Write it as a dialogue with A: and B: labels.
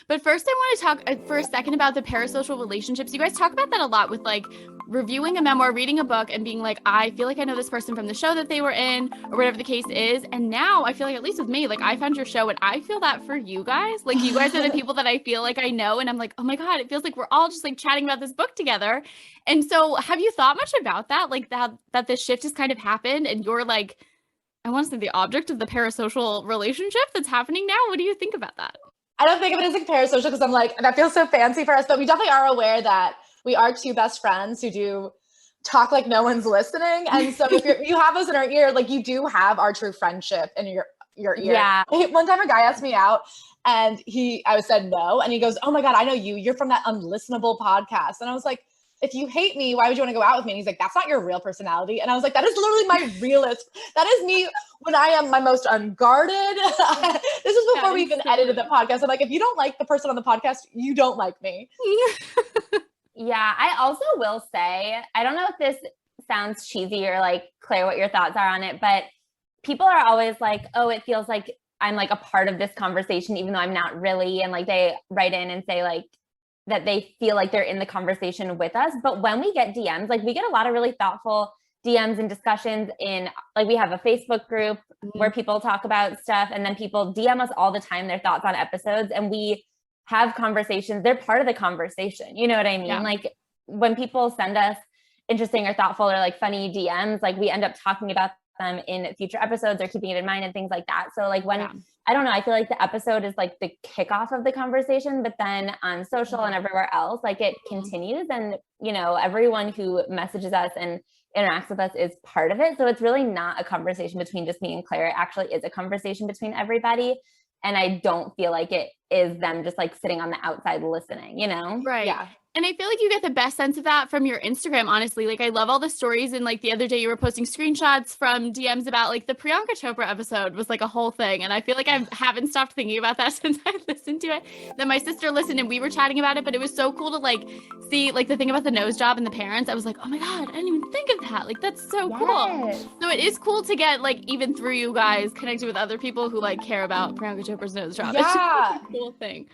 A: But first, I want to talk for a second about the parasocial relationships. You guys talk about that a lot with like reviewing a memoir, reading a book, and being like, I feel like I know this person from the show that they were in, or whatever the case is. And now I feel like, at least with me, like I found your show, and I feel that for you guys. Like you guys are the people that I feel like I know, and I'm like, oh my God, it feels like we're all just like chatting about this book together. And so, have you thought much about that? Like that this shift has kind of happened, and you're like, I want to say the object of the parasocial relationship that's happening now. What do you think about that?
B: I don't think of it as like parasocial because I'm like, that feels so fancy for us, but we definitely are aware that we are two best friends who do talk like no one's listening. And so if you have us in our ear, like you do have our true friendship in your ear.
C: Yeah.
B: One time a guy asked me out and I said no. And he goes, oh my God, I know you. You're from that unlistenable podcast. And I was like, if you hate me, why would you want to go out with me? And he's like, that's not your real personality. And I was like, that is literally my realist. That is me when I am my most unguarded. This is before we even edited the podcast. I'm like, if you don't like the person on the podcast, you don't like me.
C: Yeah, I also will say, I don't know if this sounds cheesy or like, Claire, what your thoughts are on it, but people are always like, oh, it feels like I'm like a part of this conversation, even though I'm not really. And like they write in and say like, that they feel like they're in the conversation with us. But when we get DMs, like we get a lot of really thoughtful DMs and discussions in, like we have a Facebook group where people talk about stuff, and then people DM us all the time their thoughts on episodes, and we have conversations. They're part of the conversation. You know what I mean? Yeah. Like when people send us interesting or thoughtful or like funny DMs, like we end up talking about them in future episodes or keeping it in mind and things like that. So like when I don't know, I feel like the episode is like the kickoff of the conversation, but then on social and everywhere else, like it continues, and you know, everyone who messages us and interacts with us is part of it. So it's really not a conversation between just me and Claire. It actually is a conversation between everybody. And I don't feel like it is them just like sitting on the outside listening, you know?
A: Right. Yeah. And I feel like you get the best sense of that from your Instagram, honestly. Like, I love all the stories. And like the other day you were posting screenshots from DMs about like the Priyanka Chopra episode was like a whole thing. And I feel like I haven't stopped thinking about that since I listened to it. Then my sister listened and we were chatting about it, but it was so cool to like see like the thing about the nose job and the parents. I was like, oh my God, I didn't even think of that. Like, that's so cool. So it is cool to get like, even through you guys, connected with other people who like care about Priyanka Chopra's nose job.
B: Yeah.
A: It's just a cool thing.